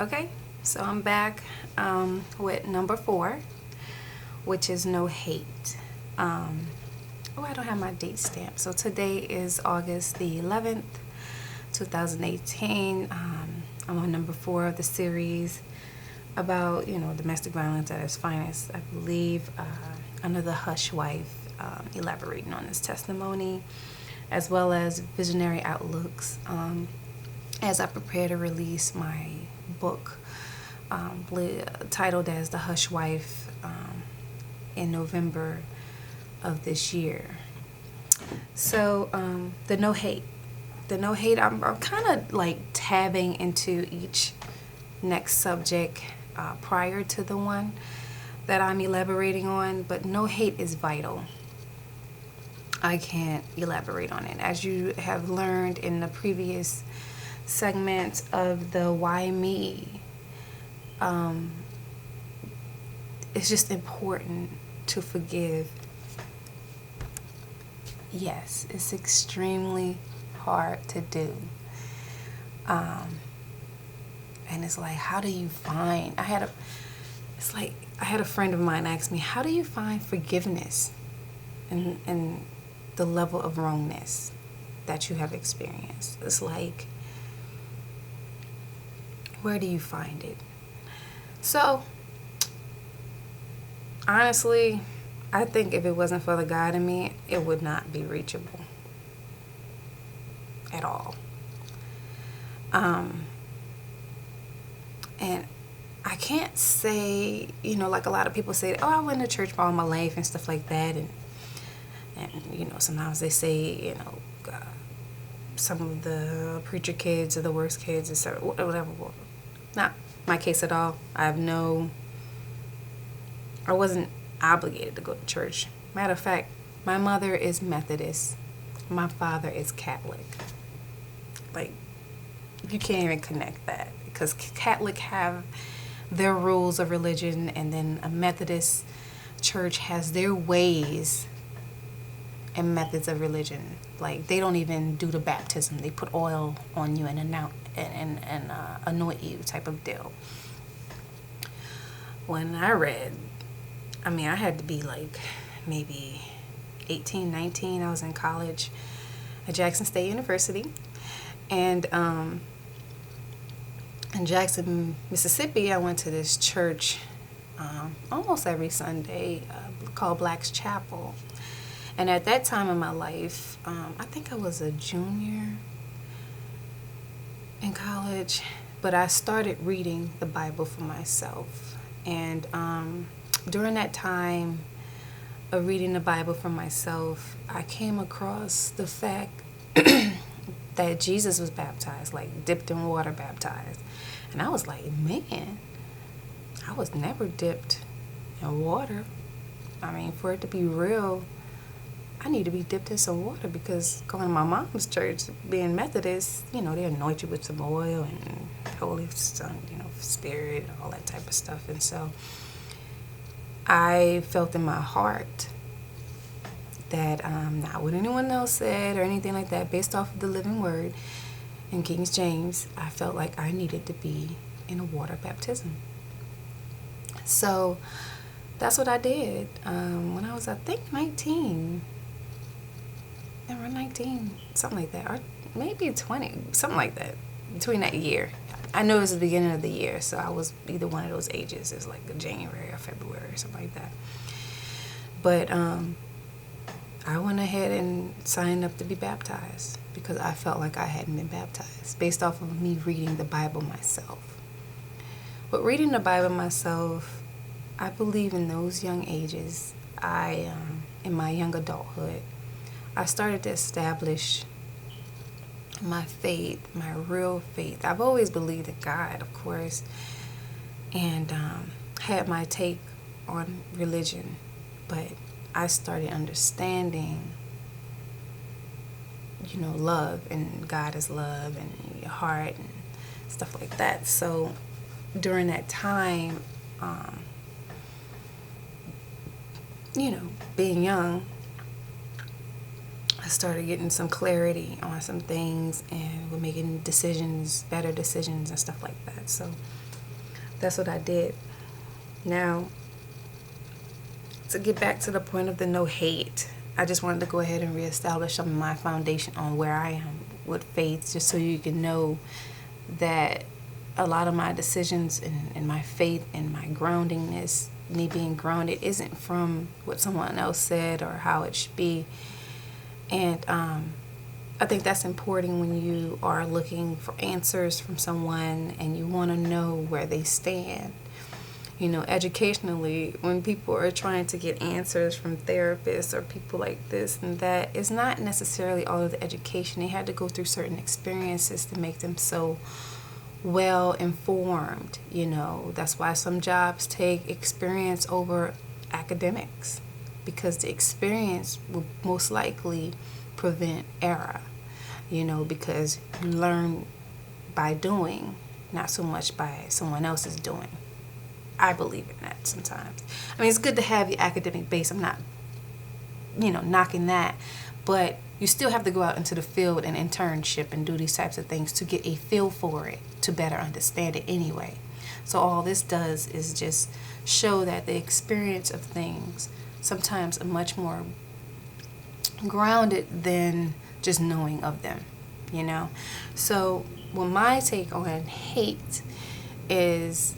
Okay, so I'm back with number 4, which is no hate. I don't have my date stamp. So today is August the 11th, 2018. I'm on number 4 of the series about, domestic violence at its finest. I believe under the Hush Wife, elaborating on this testimony, as well as visionary outlooks as I prepare to release my book titled as The Hush Wife in November of this year. So the no hate, I'm kind of like tabbing into each next subject prior to the one that I'm elaborating on, but no hate is vital. I can't elaborate on it. As you have learned in the previous segment of the Why Me, it's just important to forgive. Yes, it's extremely hard to do. And it's like, how do you find, I had a friend of mine ask me, how do you find forgiveness in the level of wrongness that you have experienced? It's like, where do you find it? So, honestly, I think if it wasn't for the God in me, it would not be reachable at all. And I can't say, like a lot of people say, I went to church for all my life and stuff like that. And sometimes they say, some of the preacher kids are the worst kids, etc. Whatever. Not my case at all. I wasn't obligated to go to church. Matter of fact, my mother is Methodist. My father is Catholic. Like, you can't even connect that, because Catholic have their rules of religion, and then a Methodist church has their ways and methods of religion. Like, they don't even do the baptism. They put oil on you and anoint you type of deal. When I read, I had to be like maybe 18, 19. I was in college at Jackson State University. And in Jackson, Mississippi, I went to this church almost every Sunday called Black's Chapel. And at that time in my life, I think I was a junior in college, but I started reading the Bible for myself. And during that time of reading the Bible for myself, I came across the fact that Jesus was baptized, like dipped in water baptized. And I was like, man, I was never dipped in water. For it to be real, I need to be dipped in some water, because going to my mom's church, being Methodist, they anoint you with some oil and Holy Spirit, all that type of stuff. And so I felt in my heart that not what anyone else said or anything like that, based off of the living word in King James, I felt like I needed to be in a water baptism. So that's what I did when I was, I think, 19. Around 19, something like that, or maybe 20, something like that, between that year. I know it was the beginning of the year, so I was either one of those ages. It was like January or February or something like that. But I went ahead and signed up to be baptized, because I felt like I hadn't been baptized, based off of me reading the Bible myself. But reading the Bible myself, I believe in those young ages, in my young adulthood, I started to establish my faith, my real faith. I've always believed in God, of course, and had my take on religion, but I started understanding, love, and God is love, and your heart, and stuff like that. So during that time, being young, I started getting some clarity on some things, and we're making decisions, better decisions, and stuff like that. So That's what I did. Now, to get back to the point of the no hate, I just wanted to go ahead and reestablish some of my foundation on where I am with faith, just so you can know that a lot of my decisions and my faith and my groundingness, me being grounded, isn't from what someone else said or how it should be. And I think that's important when you are looking for answers from someone and you want to know where they stand. You know, educationally, when people are trying to get answers from therapists or people like this and that, it's not necessarily all of the education. They had to go through certain experiences to make them so well informed. You know, that's why some jobs take experience over academics, because the experience will most likely prevent error. You know, because you learn by doing, not so much by someone else's doing. I believe in that sometimes. I mean, it's good to have the academic base. I'm not, knocking that. But you still have to go out into the field and internship and do these types of things to get a feel for it, to better understand it anyway. So all this does is just show that the experience of things sometimes are much more grounded than just knowing of them, So, my take on hate is,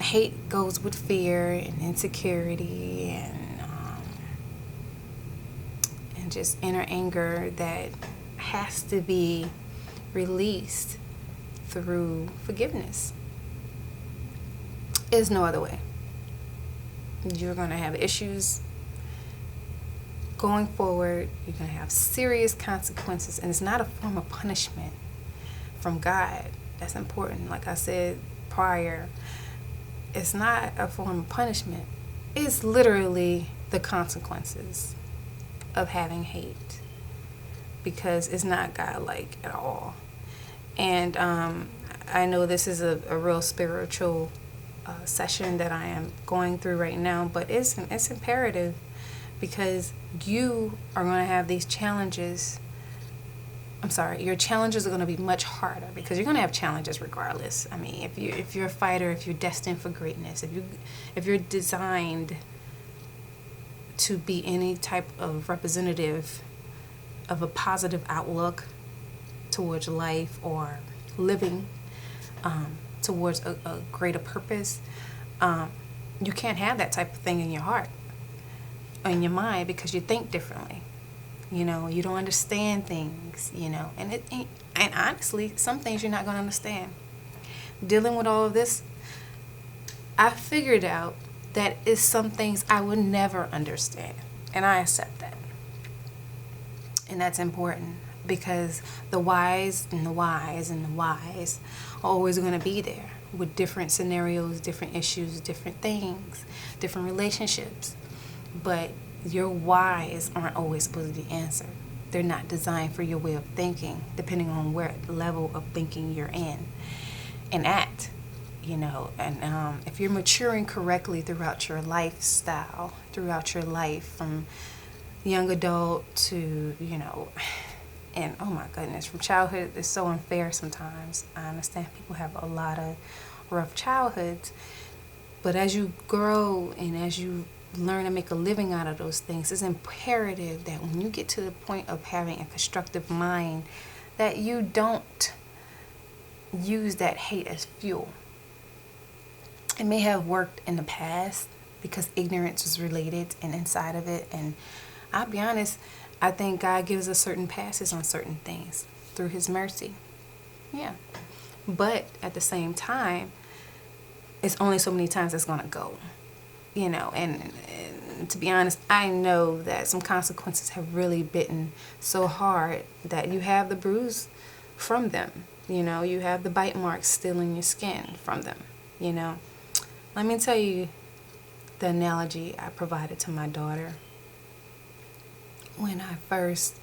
hate goes with fear and insecurity and just inner anger that has to be released through forgiveness. There's no other way. You're going to have issues going forward. You're going to have serious consequences, and it's not a form of punishment from God. That's important. Like I said prior, it's not a form of punishment. It's literally the consequences of having hate, because it's not God-like at all. And I know this is a real spiritual session that I am going through right now, but it's imperative, because you are going to have these challenges. Your challenges are going to be much harder, because you're going to have challenges regardless. I mean, if you're a fighter, if you're destined for greatness, if you're designed to be any type of representative of a positive outlook towards life or living towards a greater purpose, you can't have that type of thing in your heart or in your mind, because you think differently. You don't understand things, and honestly, some things you're not going to understand. Dealing with all of this, I figured out that it's some things I would never understand, and I accept that. And that's important, because the whys and the whys and the whys are always going to be there, with different scenarios, different issues, different things, different relationships. But your whys aren't always supposed to be answered. They're not designed for your way of thinking, depending on where level of thinking you're in and at, And if you're maturing correctly throughout your lifestyle, throughout your life, from young adult to, and oh my goodness, from childhood, it's so unfair sometimes. I understand people have a lot of rough childhoods, but as you grow and as you learn to make a living out of those things, it's imperative that when you get to the point of having a constructive mind, that you don't use that hate as fuel. It may have worked in the past because ignorance was related and inside of it, and I'll be honest, I think God gives us certain passes on certain things through His mercy. Yeah. But at the same time, it's only so many times it's going to go. And to be honest, I know that some consequences have really bitten so hard that you have the bruise from them. You have the bite marks still in your skin from them. Let me tell you the analogy I provided to my daughter when I first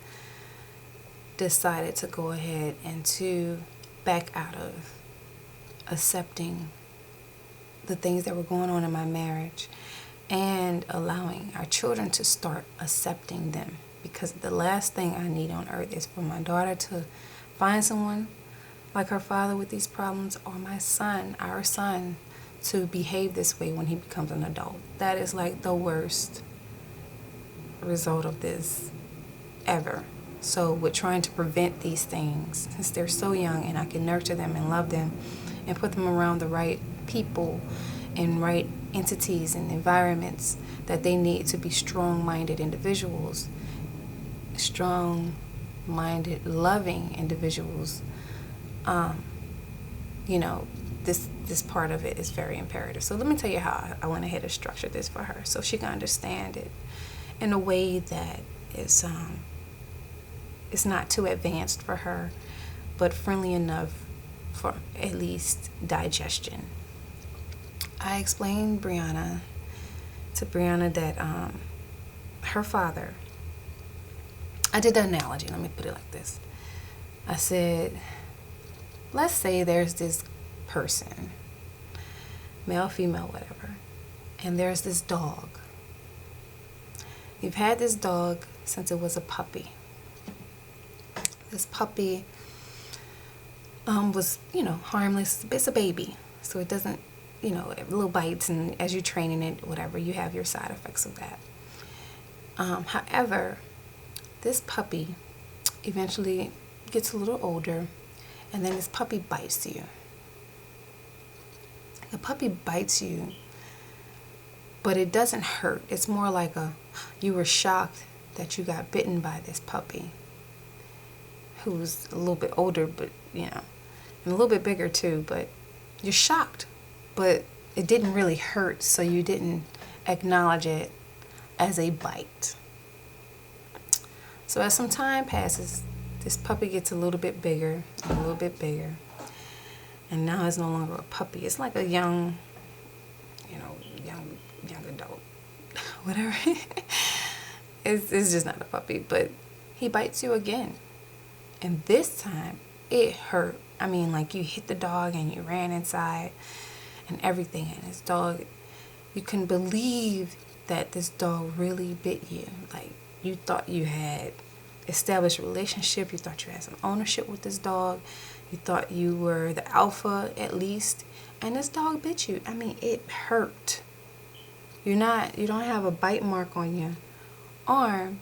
decided to go ahead and to back out of accepting the things that were going on in my marriage and allowing our children to start accepting them. Because the last thing I need on earth is for my daughter to find someone like her father with these problems, or my son, our son, to behave this way when he becomes an adult. That is like the worst result of this ever. So we're trying to prevent these things since they're so young, and I can nurture them and love them and put them around the right people and right entities and environments that they need to be strong-minded individuals, strong-minded, loving individuals. You know, this part of it is very imperative. So let me tell you how I went ahead and structured this for her so she can understand it in a way that is it's not too advanced for her, but friendly enough for at least digestion. I explained to Brianna that her father, I did the analogy, let me put it like this. I said, let's say there's this person, male, female, whatever, and there's this dog. You've had this dog since it was a puppy. This puppy was, harmless. It's a baby, so it doesn't, little bites, and as you're training it, whatever, you have your side effects of that. However, this puppy eventually gets a little older, and then this puppy bites you. The puppy bites you, but it doesn't hurt. It's more like you were shocked that you got bitten by this puppy, who's a little bit older, but and a little bit bigger too, but you're shocked, but it didn't really hurt, so you didn't acknowledge it as a bite. So as some time passes, this puppy gets a little bit bigger, and a little bit bigger, and now it's no longer a puppy. It's like a young adult, whatever. It's just not a puppy, but he bites you again. And this time, it hurt. I mean, like, you hit the dog and you ran inside and everything. And this dog, you couldn't believe that this dog really bit you. Like, you thought you had established a relationship. You thought you had some ownership with this dog. You thought you were the alpha, at least. And this dog bit you. I mean, it hurt. You don't have a bite mark on your arm,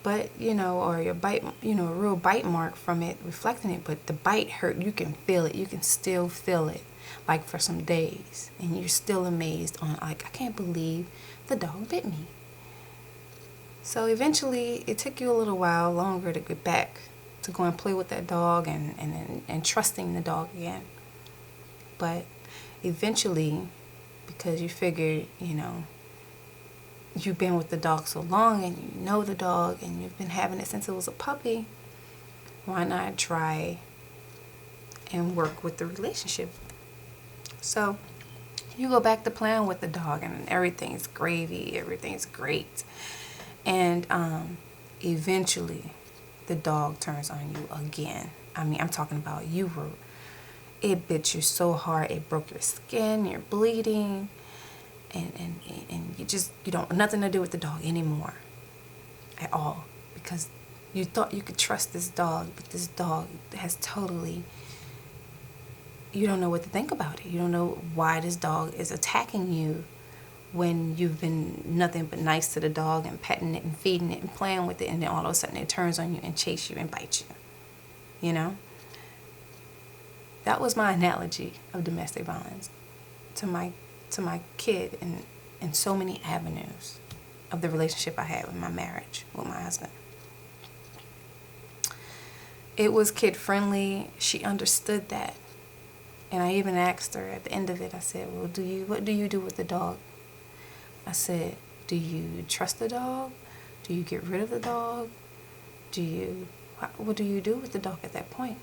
but or your bite, a real bite mark from it reflecting it, but the bite hurt. You can feel it. You can still feel it, like, for some days, and you're still amazed on, like, I can't believe the dog bit me. So eventually it took you a little while longer to get back to go and play with that dog and trusting the dog again. But eventually, because you figured, you've been with the dog so long and you know the dog and you've been having it since it was a puppy, why not try and work with the relationship? So you go back to playing with the dog and everything's gravy, everything's great. And eventually the dog turns on you again. I mean, I'm talking about it bit you so hard, it broke your skin, you're bleeding, and you don't nothing to do with the dog anymore at all, because you thought you could trust this dog, but this dog has totally, you don't know what to think about it. You don't know why this dog is attacking you when you've been nothing but nice to the dog and petting it and feeding it and playing with it, and then all of a sudden it turns on you and chases you and bites you. That was my analogy of domestic violence to my kid in so many avenues of the relationship I had with my marriage with my husband. It was kid friendly. She understood that. And I even asked her at the end of it, I said, well, what do you do with the dog? I said, do you trust the dog? Do you get rid of the dog? What do you do with the dog at that point?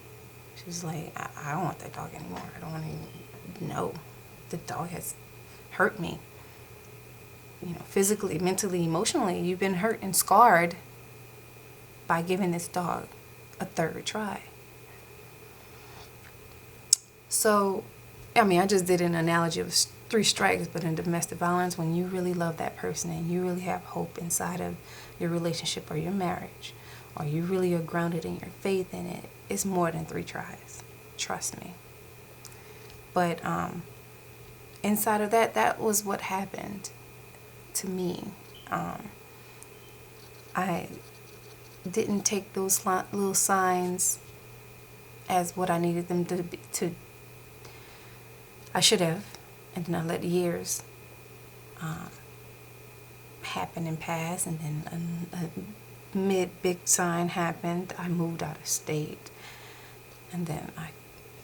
She was like, I don't want that dog anymore. I don't want to know. The dog has hurt me. Physically, mentally, emotionally. You've been hurt and scarred by giving this dog a third try. So, I just did an analogy of 3 strikes, but in domestic violence, when you really love that person and you really have hope inside of your relationship or your marriage, or you really are grounded in your faith in it, It's more than 3 tries. Trust me. But inside of that, that was what happened to me. I didn't take those little signs as what I needed them to be, I should have, and then I let years happen and pass, and then a big sign happened. I moved out of state, and then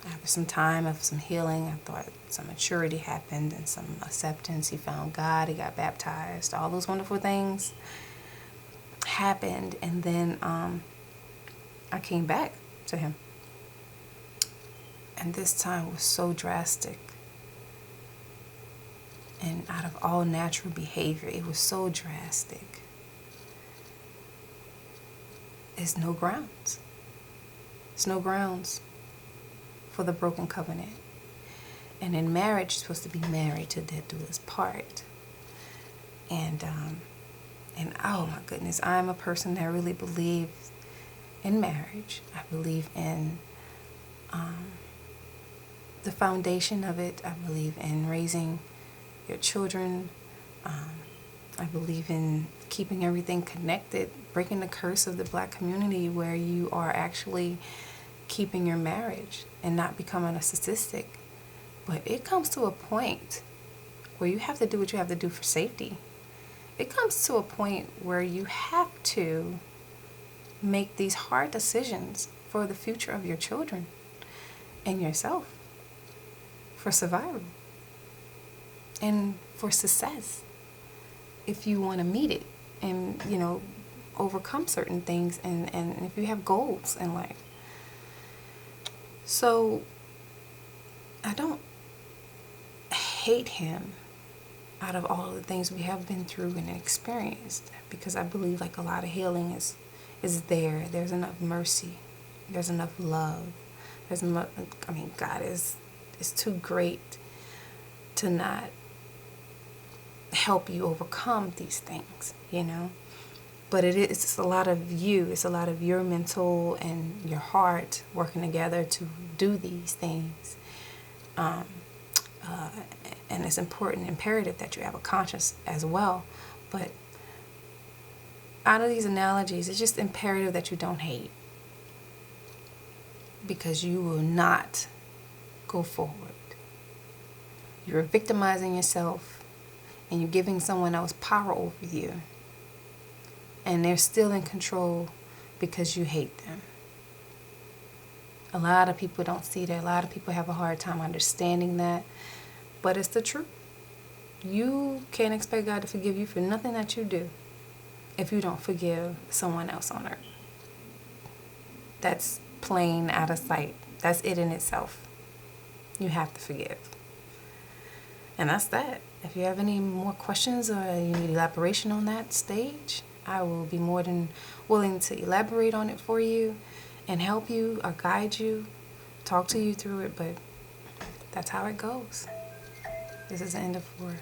after some time of some healing, I thought some maturity happened and some acceptance. He found God, he got baptized, all those wonderful things happened, and then I came back to him. And this time was so drastic. And out of all natural behavior, it was so drastic. There's no grounds. There's no grounds for the broken covenant. And in marriage, you're supposed to be married to death do us part. And oh my goodness, I'm a person that really believes in marriage. I believe in the foundation of it. I believe in raising your children. I believe in keeping everything connected, breaking the curse of the Black community where you are actually keeping your marriage and not becoming a statistic. But it comes to a point where you have to do what you have to do for safety. It comes to a point where you have to make these hard decisions for the future of your children and yourself, for survival and for success, if you want to meet it and, overcome certain things, and if you have goals in life. So I don't hate him out of all the things we have been through and experienced, because I believe like a lot of healing is there. There's enough mercy. There's enough love. God is too great to not help you overcome these things, But it's a lot of you. It's a lot of your mental and your heart working together to do these things. And it's important, imperative that you have a conscience as well. But out of these analogies, it's just imperative that you don't hate, because you will not go forward. You're victimizing yourself, and you're giving someone else power over you, and they're still in control because you hate them. A lot of people don't see that. A lot of people have a hard time understanding that, but it's the truth. You can't expect God to forgive you for nothing that you do if you don't forgive someone else on earth. That's plain out of sight. That's it in itself. You have to forgive. And that's that. If you have any more questions or you need elaboration on that stage, I will be more than willing to elaborate on it for you and help you or guide you, talk to you through it, but that's how it goes. This is the end of 4.